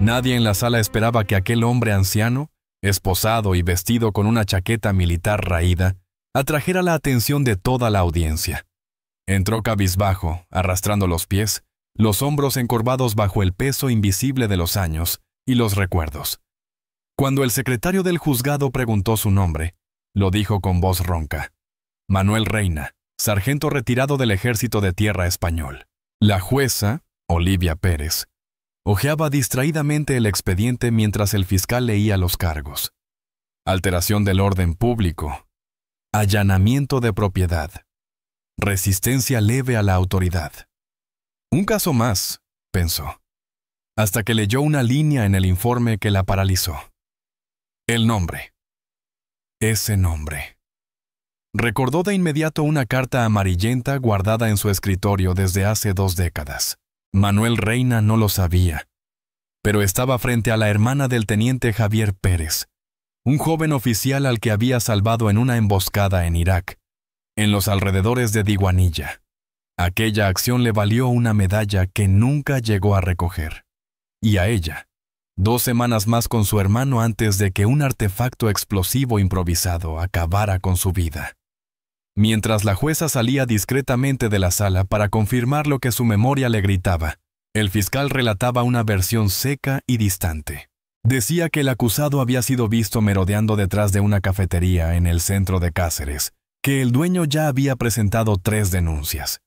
Nadie en la sala esperaba que aquel hombre anciano, esposado y vestido con una chaqueta militar raída, atrajera la atención de toda la audiencia. Entró cabizbajo, arrastrando los pies, los hombros encorvados bajo el peso invisible de los años y los recuerdos. Cuando el secretario del juzgado preguntó su nombre, lo dijo con voz ronca: Manuel Reina, sargento retirado del Ejército de Tierra español. La jueza, Olivia Pérez, hojeaba distraídamente el expediente mientras el fiscal leía los cargos. Alteración del orden público, allanamiento de propiedad, resistencia leve a la autoridad. Un caso más, pensó, hasta que leyó una línea en el informe que la paralizó. El nombre. Ese nombre. Recordó de inmediato una carta amarillenta guardada en su escritorio desde hace 2 décadas. Manuel Reina no lo sabía, pero estaba frente a la hermana del teniente Javier Pérez, un joven oficial al que había salvado en una emboscada en Irak, en los alrededores de Diguanilla. Aquella acción le valió una medalla que nunca llegó a recoger. Y a ella, 2 semanas más con su hermano antes de que un artefacto explosivo improvisado acabara con su vida. Mientras la jueza salía discretamente de la sala para confirmar lo que su memoria le gritaba, el fiscal relataba una versión seca y distante. Decía que el acusado había sido visto merodeando detrás de una cafetería en el centro de Cáceres, que el dueño ya había presentado 3 denuncias.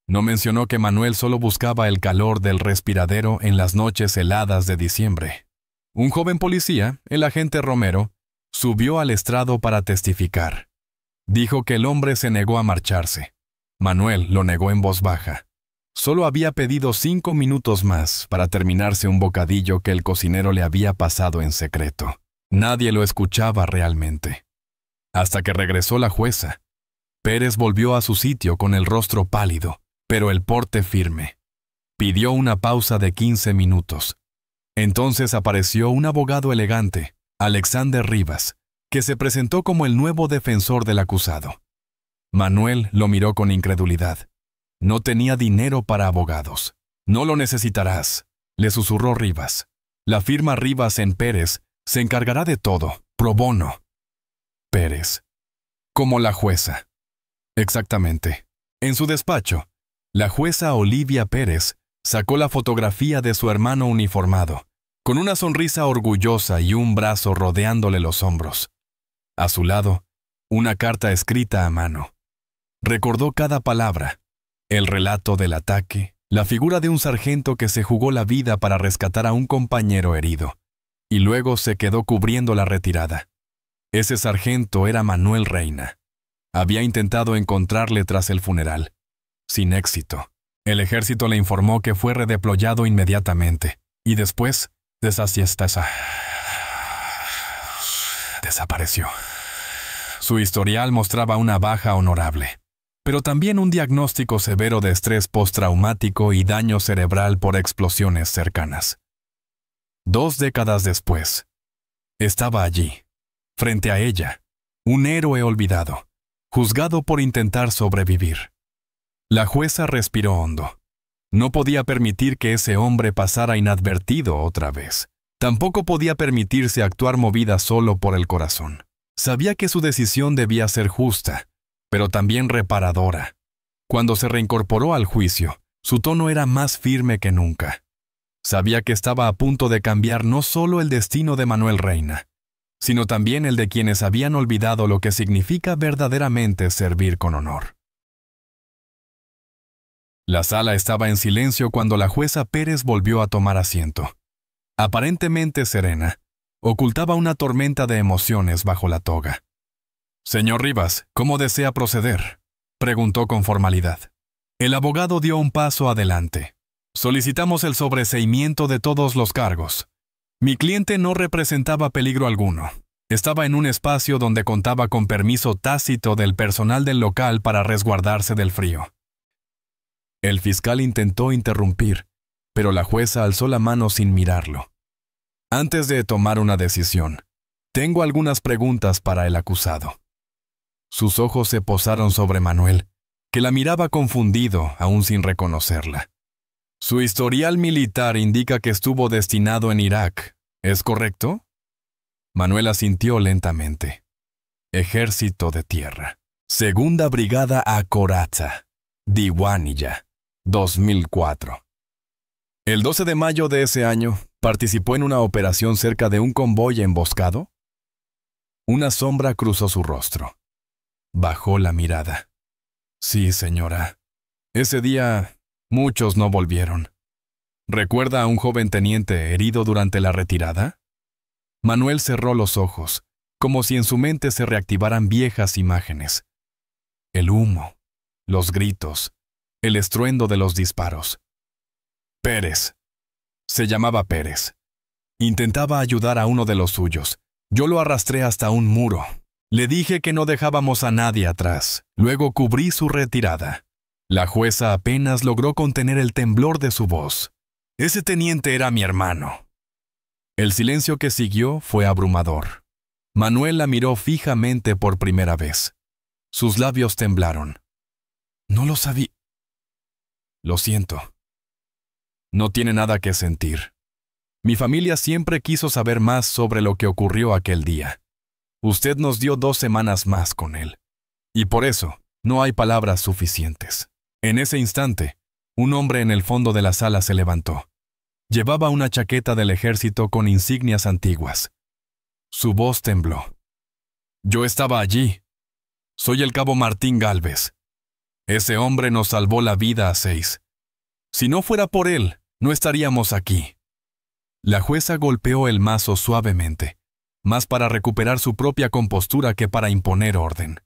No mencionó que Manuel solo buscaba el calor del respiradero en las noches heladas de diciembre. Un joven policía, el agente Romero, subió al estrado para testificar. Dijo que el hombre se negó a marcharse. Manuel lo negó en voz baja. Solo había pedido 5 minutos más para terminarse un bocadillo que el cocinero le había pasado en secreto. Nadie lo escuchaba realmente. Hasta que regresó la jueza. Pérez volvió a su sitio con el rostro pálido, pero el porte firme. Pidió una pausa de 15 minutos. Entonces apareció un abogado elegante, Alexander Rivas, que se presentó como el nuevo defensor del acusado. Manuel lo miró con incredulidad. No tenía dinero para abogados. No lo necesitarás, le susurró Rivas. La firma Rivas en Pérez se encargará de todo, pro bono. Pérez. Como la jueza. Exactamente. En su despacho, la jueza Olivia Pérez sacó la fotografía de su hermano uniformado, con una sonrisa orgullosa y un brazo rodeándole los hombros. A su lado, una carta escrita a mano. Recordó cada palabra, el relato del ataque, la figura de un sargento que se jugó la vida para rescatar a un compañero herido, y luego se quedó cubriendo la retirada. Ese sargento era Manuel Reina. Había intentado encontrarle tras el funeral. Sin éxito. El ejército le informó que fue redeployado inmediatamente, y después desapareció. Su historial mostraba una baja honorable, pero también un diagnóstico severo de estrés postraumático y daño cerebral por explosiones cercanas. 2 décadas después, estaba allí, frente a ella, un héroe olvidado, juzgado por intentar sobrevivir. La jueza respiró hondo. No podía permitir que ese hombre pasara inadvertido otra vez. Tampoco podía permitirse actuar movida solo por el corazón. Sabía que su decisión debía ser justa, pero también reparadora. Cuando se reincorporó al juicio, su tono era más firme que nunca. Sabía que estaba a punto de cambiar no solo el destino de Manuel Reina, sino también el de quienes habían olvidado lo que significa verdaderamente servir con honor. La sala estaba en silencio cuando la jueza Pérez volvió a tomar asiento. Aparentemente serena, ocultaba una tormenta de emociones bajo la toga. «Señor Rivas, ¿cómo desea proceder?», preguntó con formalidad. El abogado dio un paso adelante. «Solicitamos el sobreseimiento de todos los cargos. Mi cliente no representaba peligro alguno. Estaba en un espacio donde contaba con permiso tácito del personal del local para resguardarse del frío». El fiscal intentó interrumpir, pero la jueza alzó la mano sin mirarlo. «Antes de tomar una decisión, tengo algunas preguntas para el acusado». Sus ojos se posaron sobre Manuel, que la miraba confundido, aún sin reconocerla. Su historial militar indica que estuvo destinado en Irak, ¿es correcto? Manuel asintió lentamente. Ejército de Tierra. Segunda Brigada a Corazza, Diwaniyah, 2004. El 12 de mayo de ese año, ¿participó en una operación cerca de un convoy emboscado? Una sombra cruzó su rostro. Bajó la mirada. Sí, señora. Ese día, muchos no volvieron. ¿Recuerda a un joven teniente herido durante la retirada? Manuel cerró los ojos, como si en su mente se reactivaran viejas imágenes. El humo, los gritos, el estruendo de los disparos. Pérez. Se llamaba Pérez. Intentaba ayudar a uno de los suyos. Yo lo arrastré hasta un muro. Le dije que no dejábamos a nadie atrás. Luego cubrí su retirada. La jueza apenas logró contener el temblor de su voz. Ese teniente era mi hermano. El silencio que siguió fue abrumador. Manuel la miró fijamente por primera vez. Sus labios temblaron. No lo sabía. Lo siento. No tiene nada que sentir. Mi familia siempre quiso saber más sobre lo que ocurrió aquel día. Usted nos dio 2 semanas más con él. Y por eso, no hay palabras suficientes. En ese instante, un hombre en el fondo de la sala se levantó. Llevaba una chaqueta del ejército con insignias antiguas. Su voz tembló. Yo estaba allí. Soy el cabo Martín Gálvez. Ese hombre nos salvó la vida a 6. Si no fuera por él, no estaríamos aquí. La jueza golpeó el mazo suavemente, más para recuperar su propia compostura que para imponer orden.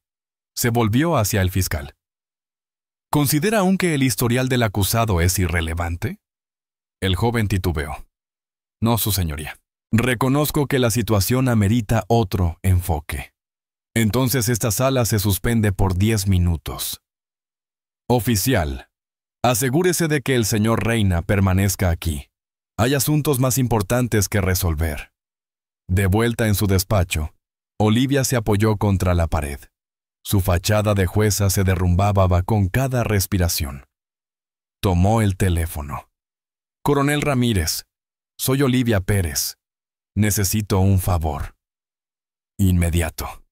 Se volvió hacia el fiscal. ¿Considera aún que el historial del acusado es irrelevante? El joven titubeó. No, su señoría. Reconozco que la situación amerita otro enfoque. Entonces esta sala se suspende por 10 minutos. Oficial, asegúrese de que el señor Reina permanezca aquí. Hay asuntos más importantes que resolver. De vuelta en su despacho, Olivia se apoyó contra la pared. Su fachada de jueza se derrumbaba con cada respiración. Tomó el teléfono. Coronel Ramírez, soy Olivia Pérez. Necesito un favor. Inmediato.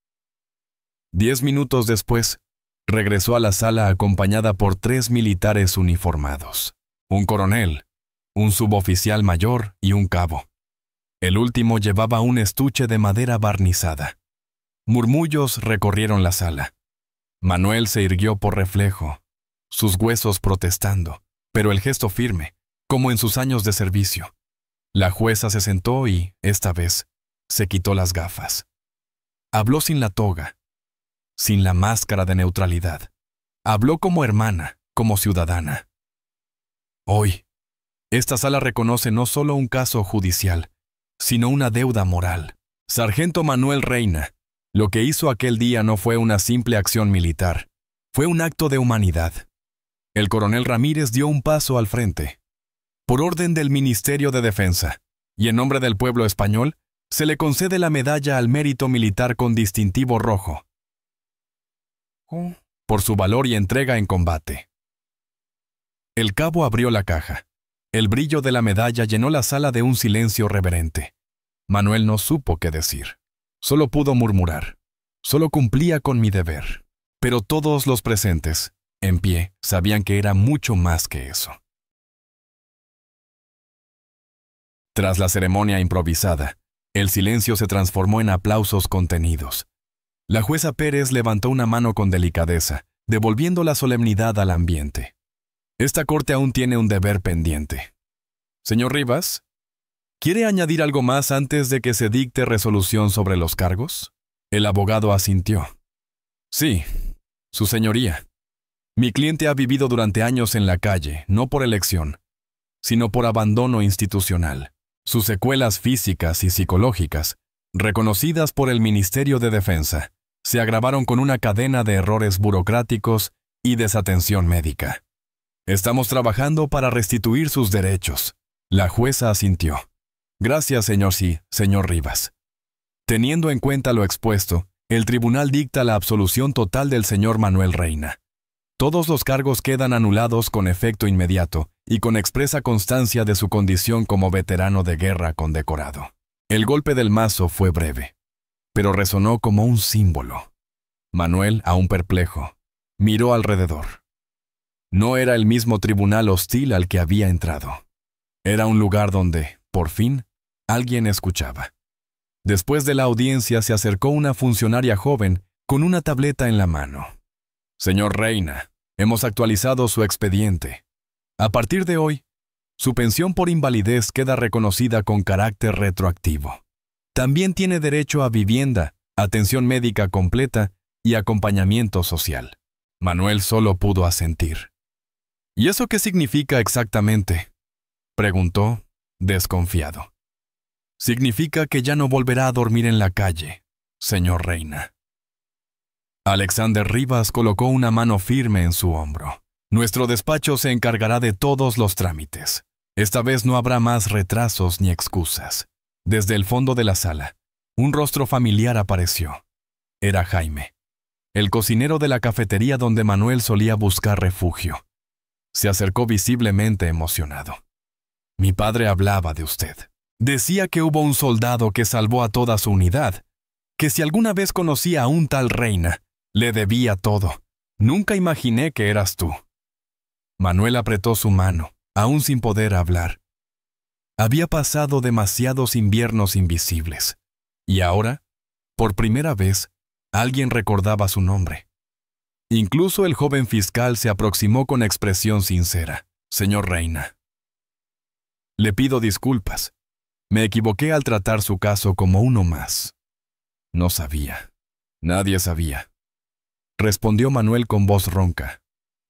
10 minutos después, regresó a la sala acompañada por 3 militares uniformados. Un coronel, un suboficial mayor y un cabo. El último llevaba un estuche de madera barnizada. Murmullos recorrieron la sala. Manuel se irguió por reflejo, sus huesos protestando, pero el gesto firme, como en sus años de servicio. La jueza se sentó y, esta vez, se quitó las gafas. Habló sin la toga, sin la máscara de neutralidad. Habló como hermana, como ciudadana. Hoy, esta sala reconoce no solo un caso judicial, sino una deuda moral. Sargento Manuel Reina, lo que hizo aquel día no fue una simple acción militar, fue un acto de humanidad. El coronel Ramírez dio un paso al frente. Por orden del Ministerio de Defensa, y en nombre del pueblo español, se le concede la medalla al mérito militar con distintivo rojo, por su valor y entrega en combate. El cabo abrió la caja. El brillo de la medalla llenó la sala de un silencio reverente. Manuel no supo qué decir. Solo pudo murmurar. Solo cumplía con mi deber. Pero todos los presentes, en pie, sabían que era mucho más que eso. Tras la ceremonia improvisada, el silencio se transformó en aplausos contenidos. La jueza Pérez levantó una mano con delicadeza, devolviendo la solemnidad al ambiente. Esta corte aún tiene un deber pendiente. Señor Rivas, ¿quiere añadir algo más antes de que se dicte resolución sobre los cargos? El abogado asintió. Sí, su señoría. Mi cliente ha vivido durante años en la calle, no por elección, sino por abandono institucional. Sus secuelas físicas y psicológicas, reconocidas por el Ministerio de Defensa, se agravaron con una cadena de errores burocráticos y desatención médica. Estamos trabajando para restituir sus derechos. La jueza asintió. Gracias, señor señor Rivas. Teniendo en cuenta lo expuesto, el tribunal dicta la absolución total del señor Manuel Reina. Todos los cargos quedan anulados con efecto inmediato y con expresa constancia de su condición como veterano de guerra condecorado. El golpe del mazo fue breve, pero resonó como un símbolo. Manuel, aún perplejo, miró alrededor. No era el mismo tribunal hostil al que había entrado. Era un lugar donde, por fin, alguien escuchaba. Después de la audiencia se acercó una funcionaria joven con una tableta en la mano. Señor Reina, hemos actualizado su expediente. A partir de hoy, su pensión por invalidez queda reconocida con carácter retroactivo. También tiene derecho a vivienda, atención médica completa y acompañamiento social. Manuel solo pudo asentir. ¿Y eso qué significa exactamente?, preguntó, desconfiado. Significa que ya no volverá a dormir en la calle, señor Reina. Alexander Rivas colocó una mano firme en su hombro. Nuestro despacho se encargará de todos los trámites. Esta vez no habrá más retrasos ni excusas. Desde el fondo de la sala, un rostro familiar apareció. Era Jaime, el cocinero de la cafetería donde Manuel solía buscar refugio. Se acercó visiblemente emocionado. Mi padre hablaba de usted. Decía que hubo un soldado que salvó a toda su unidad, que si alguna vez conocía a un tal Reina, le debía todo. Nunca imaginé que eras tú. Manuel apretó su mano, aún sin poder hablar. Había pasado demasiados inviernos invisibles, y ahora, por primera vez, alguien recordaba su nombre. Incluso el joven fiscal se aproximó con expresión sincera. Señor Reina, le pido disculpas. Me equivoqué al tratar su caso como uno más. No sabía. Nadie sabía. Respondió Manuel con voz ronca.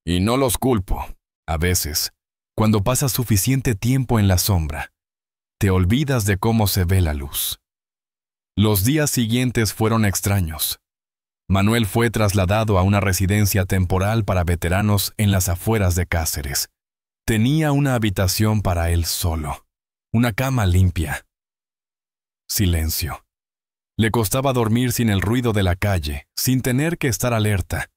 Y no los culpo. A veces, cuando pasas suficiente tiempo en la sombra, te olvidas de cómo se ve la luz. Los días siguientes fueron extraños. Manuel fue trasladado a una residencia temporal para veteranos en las afueras de Cáceres. Tenía una habitación para él solo, una cama limpia. Silencio. Le costaba dormir sin el ruido de la calle, sin tener que estar alerta.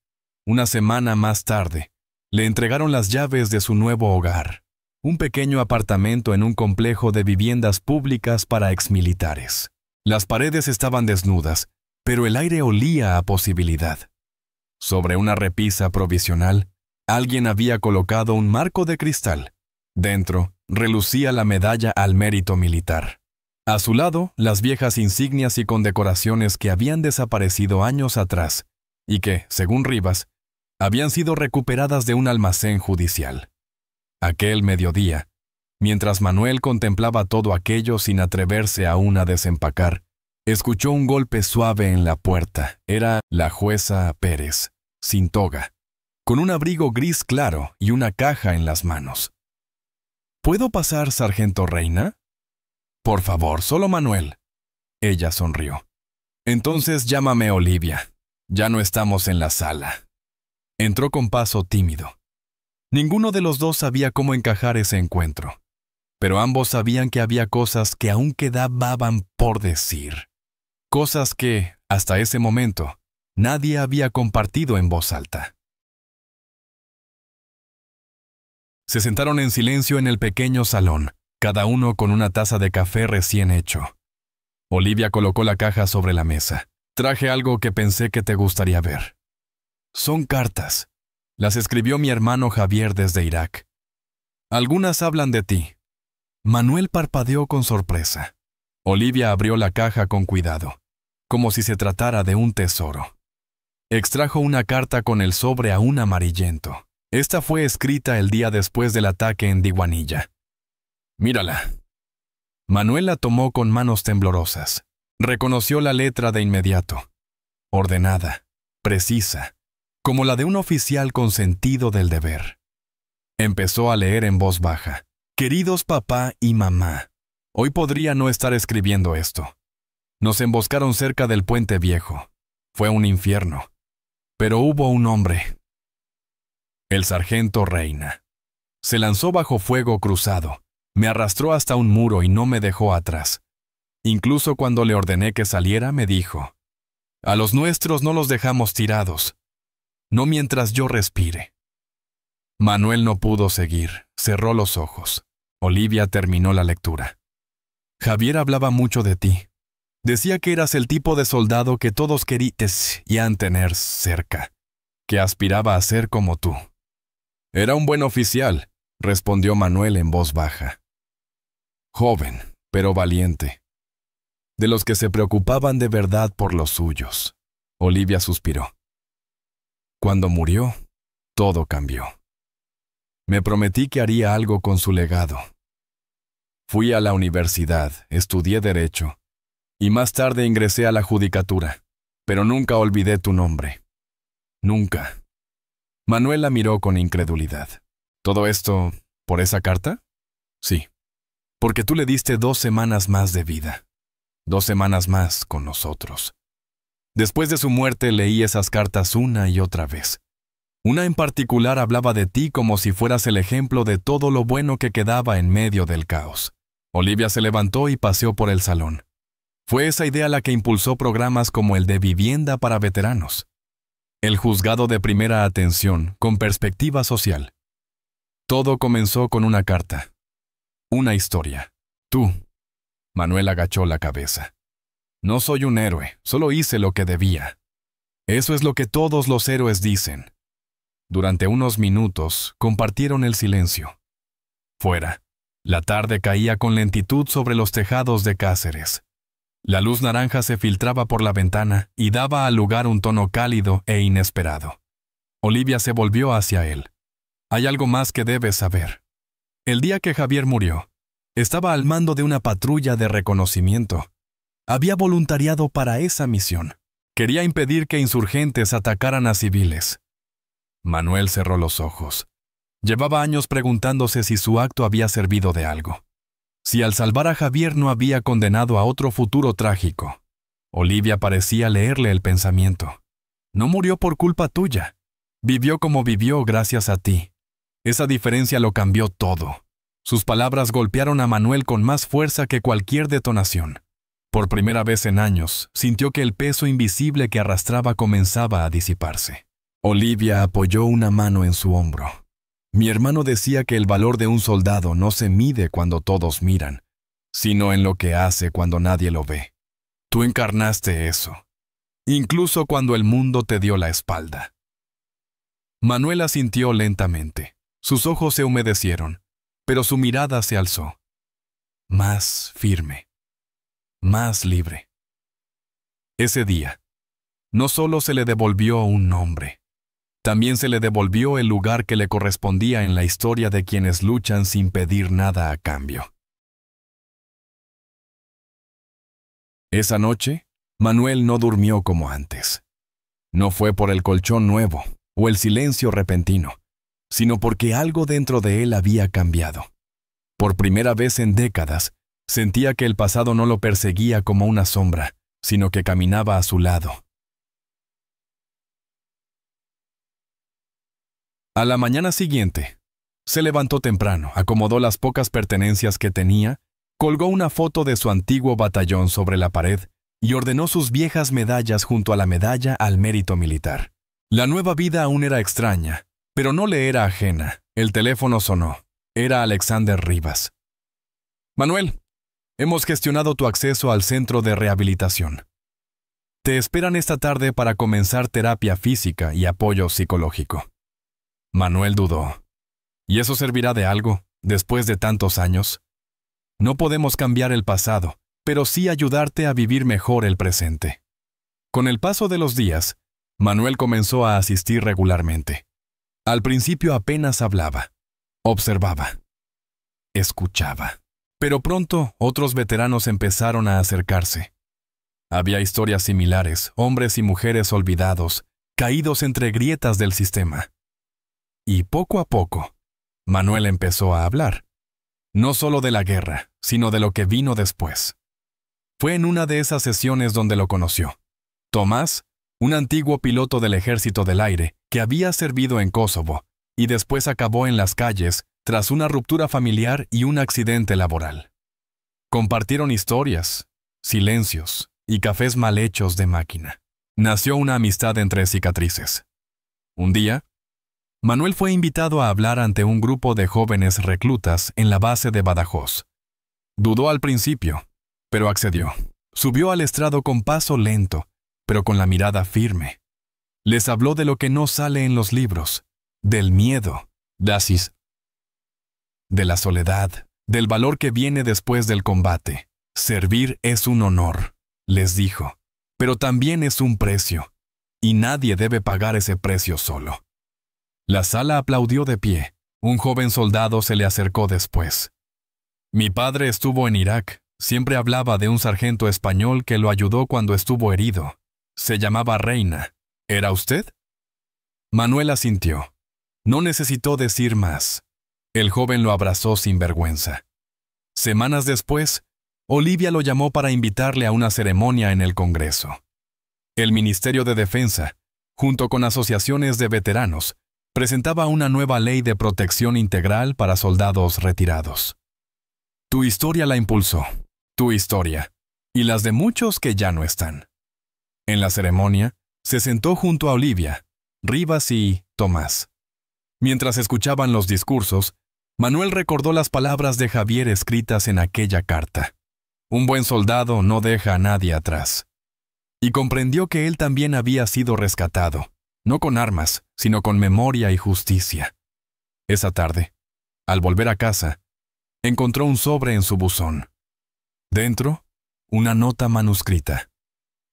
Una semana más tarde, le entregaron las llaves de su nuevo hogar, un pequeño apartamento en un complejo de viviendas públicas para exmilitares. Las paredes estaban desnudas, pero el aire olía a posibilidad. Sobre una repisa provisional, alguien había colocado un marco de cristal. Dentro, relucía la medalla al mérito militar. A su lado, las viejas insignias y condecoraciones que habían desaparecido años atrás y que, según Rivas, habían sido recuperadas de un almacén judicial. Aquel mediodía, mientras Manuel contemplaba todo aquello sin atreverse aún a desempacar, escuchó un golpe suave en la puerta. Era la jueza Pérez, sin toga, con un abrigo gris claro y una caja en las manos. ¿Puedo pasar, sargento Reina? Por favor, solo Manuel. Ella sonrió. Entonces llámame Olivia. Ya no estamos en la sala. Entró con paso tímido. Ninguno de los dos sabía cómo encajar ese encuentro, pero ambos sabían que había cosas que aún quedaban por decir. Cosas que, hasta ese momento, nadie había compartido en voz alta. Se sentaron en silencio en el pequeño salón, cada uno con una taza de café recién hecho. Olivia colocó la caja sobre la mesa. Traje algo que pensé que te gustaría ver. Son cartas. Las escribió mi hermano Javier desde Irak. Algunas hablan de ti. Manuel parpadeó con sorpresa. Olivia abrió la caja con cuidado, como si se tratara de un tesoro. Extrajo una carta con el sobre aún amarillento. Esta fue escrita el día después del ataque en Diguanilla. Mírala. Manuel la tomó con manos temblorosas. Reconoció la letra de inmediato. Ordenada, precisa, como la de un oficial con sentido del deber. Empezó a leer en voz baja. Queridos papá y mamá, hoy podría no estar escribiendo esto. Nos emboscaron cerca del Puente Viejo. Fue un infierno. Pero hubo un hombre. El sargento Reina. Se lanzó bajo fuego cruzado. Me arrastró hasta un muro y no me dejó atrás. Incluso cuando le ordené que saliera, me dijo: a los nuestros no los dejamos tirados. No mientras yo respire. Manuel no pudo seguir. Se Cerró los ojos. Olivia terminó la lectura. Javier hablaba mucho de ti. Decía que eras el tipo de soldado que todos querían tener cerca, que aspiraba a ser como tú. Era un buen oficial, respondió Manuel en voz baja. Joven, pero valiente. De los que se preocupaban de verdad por los suyos. Olivia suspiró. Cuando murió, todo cambió. Me prometí que haría algo con su legado. Fui a la universidad, estudié Derecho, y más tarde ingresé a la judicatura, pero nunca olvidé tu nombre. Nunca. Manuel la miró con incredulidad. ¿Todo esto por esa carta? Sí. Porque tú le diste 2 semanas más de vida. 2 semanas más con nosotros. Después de su muerte leí esas cartas una y otra vez. Una en particular hablaba de ti como si fueras el ejemplo de todo lo bueno que quedaba en medio del caos. Olivia se levantó y paseó por el salón. Fue esa idea la que impulsó programas como el de Vivienda para Veteranos. El juzgado de primera atención con perspectiva social. Todo comenzó con una carta. Una historia. Tú. Manuel agachó la cabeza. No soy un héroe, solo hice lo que debía. Eso es lo que todos los héroes dicen. Durante unos minutos compartieron el silencio. Fuera, la tarde caía con lentitud sobre los tejados de Cáceres. La luz naranja se filtraba por la ventana y daba al lugar un tono cálido e inesperado. Olivia se volvió hacia él. Hay algo más que debes saber. El día que Javier murió, estaba al mando de una patrulla de reconocimiento. Había voluntariado para esa misión. Quería impedir que insurgentes atacaran a civiles. Manuel cerró los ojos. Llevaba años preguntándose si su acto había servido de algo. Si al salvar a Javier no había condenado a otro futuro trágico. Olivia parecía leerle el pensamiento. No murió por culpa tuya. Vivió como vivió gracias a ti. Esa diferencia lo cambió todo. Sus palabras golpearon a Manuel con más fuerza que cualquier detonación. Por primera vez en años, sintió que el peso invisible que arrastraba comenzaba a disiparse. Olivia apoyó una mano en su hombro. Mi hermano decía que el valor de un soldado no se mide cuando todos miran, sino en lo que hace cuando nadie lo ve. Tú encarnaste eso, incluso cuando el mundo te dio la espalda. Manuel asintió lentamente. Sus ojos se humedecieron, pero su mirada se alzó. Más firme. Más libre. Ese día, no solo se le devolvió un nombre, también se le devolvió el lugar que le correspondía en la historia de quienes luchan sin pedir nada a cambio. Esa noche, Manuel no durmió como antes. No fue por el colchón nuevo o el silencio repentino, sino porque algo dentro de él había cambiado. Por primera vez en décadas, sentía que el pasado no lo perseguía como una sombra, sino que caminaba a su lado. A la mañana siguiente, se levantó temprano, acomodó las pocas pertenencias que tenía, colgó una foto de su antiguo batallón sobre la pared y ordenó sus viejas medallas junto a la medalla al mérito militar. La nueva vida aún era extraña, pero no le era ajena. El teléfono sonó. Era Alexander Rivas. Manuel, hemos gestionado tu acceso al centro de rehabilitación. Te esperan esta tarde para comenzar terapia física y apoyo psicológico. Manuel dudó. ¿Y eso servirá de algo, después de tantos años? No podemos cambiar el pasado, pero sí ayudarte a vivir mejor el presente. Con el paso de los días, Manuel comenzó a asistir regularmente. Al principio apenas hablaba, observaba, escuchaba. Pero pronto otros veteranos empezaron a acercarse. Había historias similares, hombres y mujeres olvidados, caídos entre grietas del sistema. Y poco a poco, Manuel empezó a hablar. No solo de la guerra, sino de lo que vino después. Fue en una de esas sesiones donde lo conoció. Tomás, un antiguo piloto del Ejército del Aire que había servido en Kosovo y después acabó en las calles tras una ruptura familiar y un accidente laboral. Compartieron historias, silencios y cafés mal hechos de máquina. Nació una amistad entre cicatrices. Un día, Manuel fue invitado a hablar ante un grupo de jóvenes reclutas en la base de Badajoz. Dudó al principio, pero accedió. Subió al estrado con paso lento, pero con la mirada firme. Les habló de lo que no sale en los libros, del miedo, de la soledad, del valor que viene después del combate. Servir es un honor, les dijo, pero también es un precio, y nadie debe pagar ese precio solo. La sala aplaudió de pie. Un joven soldado se le acercó después. Mi padre estuvo en Irak. Siempre hablaba de un sargento español que lo ayudó cuando estuvo herido. Se llamaba Reina. ¿Era usted? Manuel asintió. No necesitó decir más. El joven lo abrazó sin vergüenza. Semanas después, Olivia lo llamó para invitarle a una ceremonia en el Congreso. El Ministerio de Defensa, junto con asociaciones de veteranos, presentaba una nueva ley de protección integral para soldados retirados. Tu historia la impulsó, tu historia, y las de muchos que ya no están. En la ceremonia, se sentó junto a Olivia, Rivas y Tomás. Mientras escuchaban los discursos, Manuel recordó las palabras de Javier escritas en aquella carta. Un buen soldado no deja a nadie atrás. Y comprendió que él también había sido rescatado, no con armas, sino con memoria y justicia. Esa tarde, al volver a casa, encontró un sobre en su buzón. Dentro, una nota manuscrita.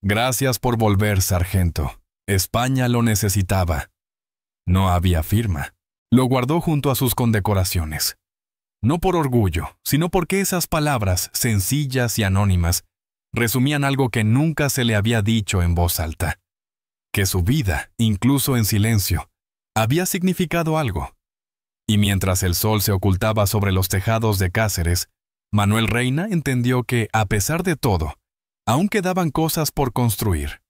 Gracias por volver, sargento. España lo necesitaba. No había firma. Lo guardó junto a sus condecoraciones. No por orgullo, sino porque esas palabras, sencillas y anónimas, resumían algo que nunca se le había dicho en voz alta. Que su vida, incluso en silencio, había significado algo. Y mientras el sol se ocultaba sobre los tejados de Cáceres, Manuel Reina entendió que, a pesar de todo, aún quedaban cosas por construir.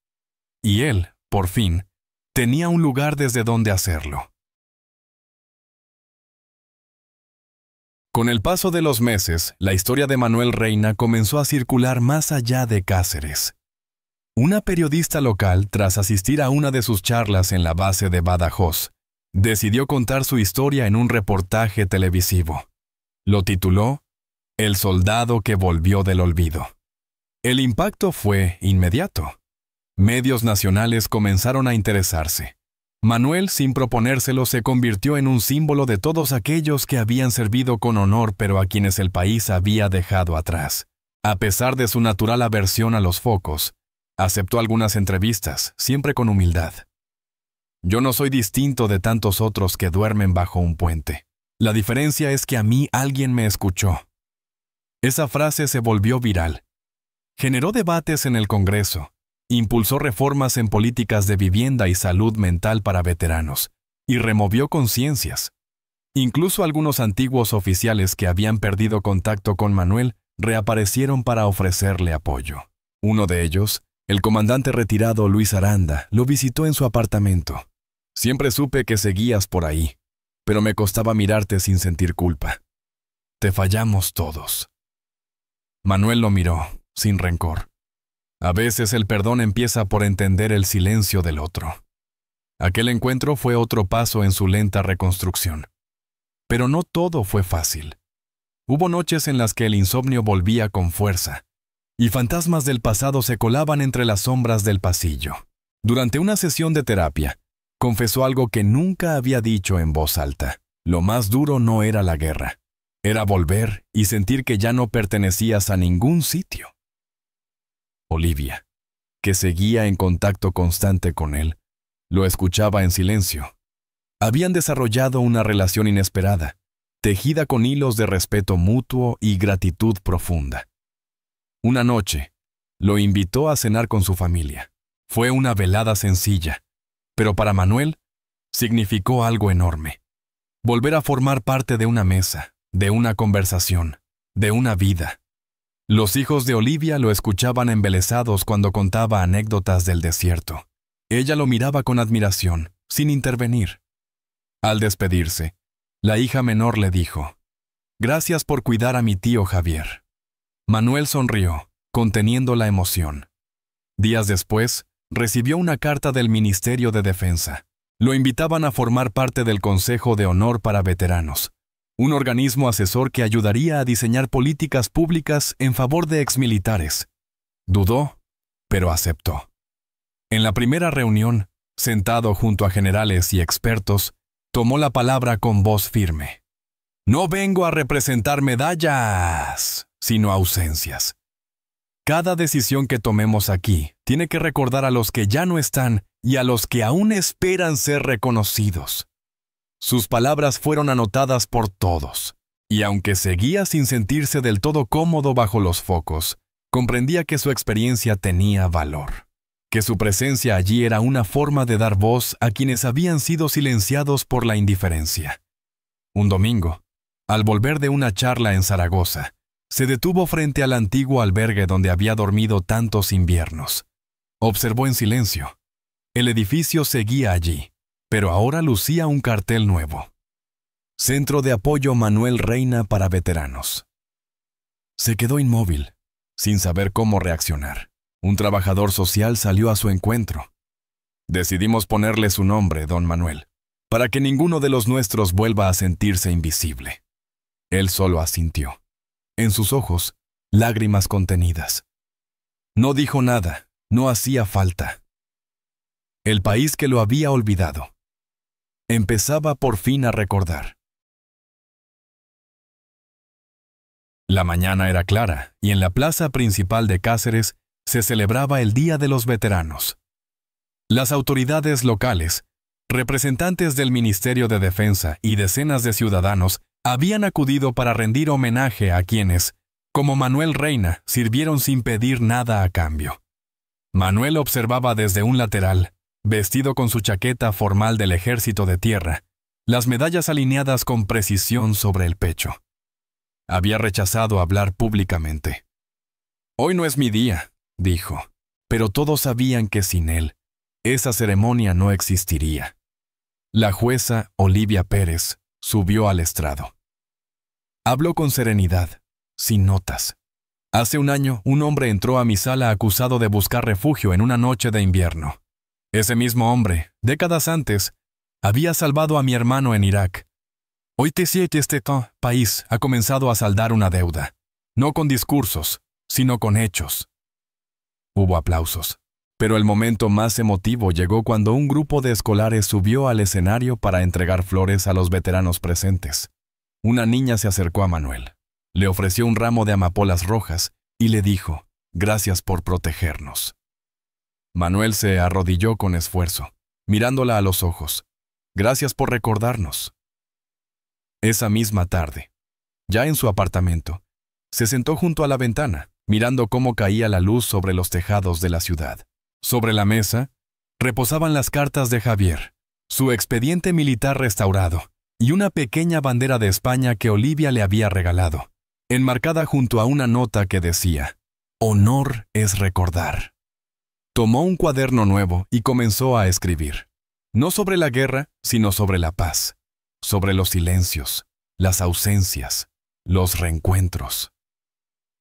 Y él, por fin, tenía un lugar desde donde hacerlo. Con el paso de los meses, la historia de Manuel Reina comenzó a circular más allá de Cáceres. Una periodista local, tras asistir a una de sus charlas en la base de Badajoz, decidió contar su historia en un reportaje televisivo. Lo tituló El soldado que volvió del olvido. El impacto fue inmediato. Medios nacionales comenzaron a interesarse. Manuel, sin proponérselo, se convirtió en un símbolo de todos aquellos que habían servido con honor pero a quienes el país había dejado atrás. A pesar de su natural aversión a los focos, aceptó algunas entrevistas, siempre con humildad. Yo no soy distinto de tantos otros que duermen bajo un puente. La diferencia es que a mí alguien me escuchó. Esa frase se volvió viral. Generó debates en el Congreso. Impulsó reformas en políticas de vivienda y salud mental para veteranos, y removió conciencias. Incluso algunos antiguos oficiales que habían perdido contacto con Manuel reaparecieron para ofrecerle apoyo. Uno de ellos, el comandante retirado Luis Aranda, lo visitó en su apartamento. Siempre supe que seguías por ahí, pero me costaba mirarte sin sentir culpa. Te fallamos todos. Manuel lo miró, sin rencor. A veces el perdón empieza por entender el silencio del otro. Aquel encuentro fue otro paso en su lenta reconstrucción. Pero no todo fue fácil. Hubo noches en las que el insomnio volvía con fuerza, y fantasmas del pasado se colaban entre las sombras del pasillo. Durante una sesión de terapia, confesó algo que nunca había dicho en voz alta. Lo más duro no era la guerra, era volver y sentir que ya no pertenecías a ningún sitio. Olivia, que seguía en contacto constante con él, lo escuchaba en silencio. Habían desarrollado una relación inesperada, tejida con hilos de respeto mutuo y gratitud profunda. Una noche, lo invitó a cenar con su familia. Fue una velada sencilla, pero para Manuel significó algo enorme. Volver a formar parte de una mesa, de una conversación, de una vida. Los hijos de Olivia lo escuchaban embelesados cuando contaba anécdotas del desierto. Ella lo miraba con admiración, sin intervenir. Al despedirse, la hija menor le dijo: «Gracias por cuidar a mi tío Javier». Manuel sonrió, conteniendo la emoción. Días después, recibió una carta del Ministerio de Defensa. Lo invitaban a formar parte del Consejo de Honor para Veteranos, un organismo asesor que ayudaría a diseñar políticas públicas en favor de exmilitares. Dudó, pero aceptó. En la primera reunión, sentado junto a generales y expertos, tomó la palabra con voz firme. No vengo a representar medallas, sino ausencias. Cada decisión que tomemos aquí tiene que recordar a los que ya no están y a los que aún esperan ser reconocidos. Sus palabras fueron anotadas por todos, y aunque seguía sin sentirse del todo cómodo bajo los focos, comprendía que su experiencia tenía valor, que su presencia allí era una forma de dar voz a quienes habían sido silenciados por la indiferencia. Un domingo, al volver de una charla en Zaragoza, se detuvo frente al antiguo albergue donde había dormido tantos inviernos. Observó en silencio. El edificio seguía allí, pero ahora lucía un cartel nuevo. Centro de Apoyo Manuel Reina para Veteranos. Se quedó inmóvil, sin saber cómo reaccionar. Un trabajador social salió a su encuentro. Decidimos ponerle su nombre, don Manuel, para que ninguno de los nuestros vuelva a sentirse invisible. Él solo asintió. En sus ojos, lágrimas contenidas. No dijo nada, no hacía falta. El país que lo había olvidado empezaba por fin a recordar. La mañana era clara y en la plaza principal de Cáceres se celebraba el Día de los Veteranos. Las autoridades locales, representantes del Ministerio de Defensa y decenas de ciudadanos habían acudido para rendir homenaje a quienes, como Manuel Reina, sirvieron sin pedir nada a cambio. Manuel observaba desde un lateral, vestido con su chaqueta formal del Ejército de Tierra, las medallas alineadas con precisión sobre el pecho. Había rechazado hablar públicamente. «Hoy no es mi día», dijo, pero todos sabían que sin él, esa ceremonia no existiría. La jueza Olivia Pérez subió al estrado. Habló con serenidad, sin notas. Hace un año, un hombre entró a mi sala acusado de buscar refugio en una noche de invierno. Ese mismo hombre, décadas antes, había salvado a mi hermano en Irak. Hoy te sé que este país ha comenzado a saldar una deuda, no con discursos, sino con hechos. Hubo aplausos, pero el momento más emotivo llegó cuando un grupo de escolares subió al escenario para entregar flores a los veteranos presentes. Una niña se acercó a Manuel, le ofreció un ramo de amapolas rojas y le dijo, «Gracias por protegernos». Manuel se arrodilló con esfuerzo, mirándola a los ojos. «Gracias por recordarnos». Esa misma tarde, ya en su apartamento, se sentó junto a la ventana, mirando cómo caía la luz sobre los tejados de la ciudad. Sobre la mesa, reposaban las cartas de Javier, su expediente militar restaurado, y una pequeña bandera de España que Olivia le había regalado, enmarcada junto a una nota que decía, «Honor es recordar». Tomó un cuaderno nuevo y comenzó a escribir, no sobre la guerra, sino sobre la paz, sobre los silencios, las ausencias, los reencuentros.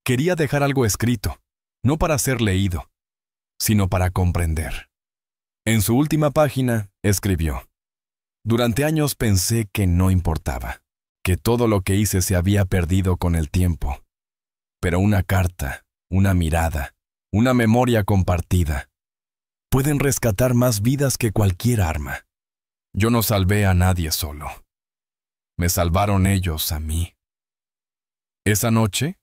Quería dejar algo escrito, no para ser leído, sino para comprender. En su última página, escribió, «Durante años pensé que no importaba, que todo lo que hice se había perdido con el tiempo. Pero una carta, una mirada, una memoria compartida, pueden rescatar más vidas que cualquier arma. Yo no salvé a nadie solo. Me salvaron ellos a mí». Esa noche,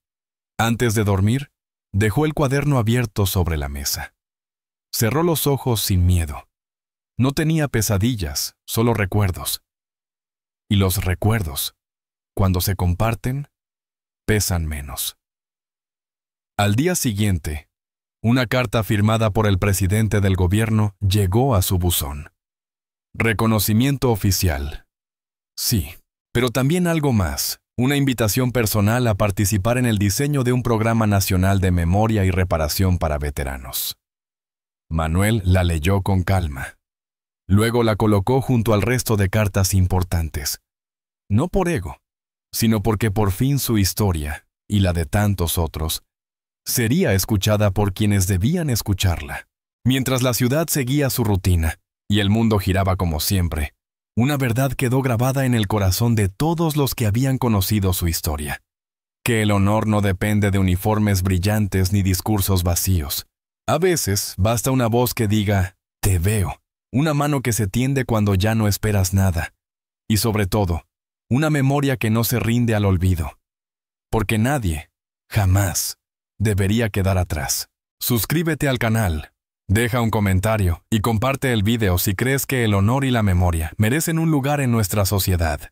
antes de dormir, dejó el cuaderno abierto sobre la mesa. Cerró los ojos sin miedo. No tenía pesadillas, solo recuerdos. Y los recuerdos, cuando se comparten, pesan menos. Al día siguiente, una carta firmada por el presidente del gobierno llegó a su buzón. Reconocimiento oficial. Sí, pero también algo más. Una invitación personal a participar en el diseño de un programa nacional de memoria y reparación para veteranos. Manuel la leyó con calma. Luego la colocó junto al resto de cartas importantes. No por ego, sino porque por fin su historia, y la de tantos otros, sería escuchada por quienes debían escucharla. Mientras la ciudad seguía su rutina, y el mundo giraba como siempre. Una verdad quedó grabada en el corazón de todos los que habían conocido su historia: que el honor no depende de uniformes brillantes ni discursos vacíos. A veces basta una voz que diga, te veo, una mano que se tiende cuando ya no esperas nada, y sobre todo, una memoria que no se rinde al olvido. Porque nadie, jamás, debería quedar atrás. Suscríbete al canal, deja un comentario y comparte el video si crees que el honor y la memoria merecen un lugar en nuestra sociedad.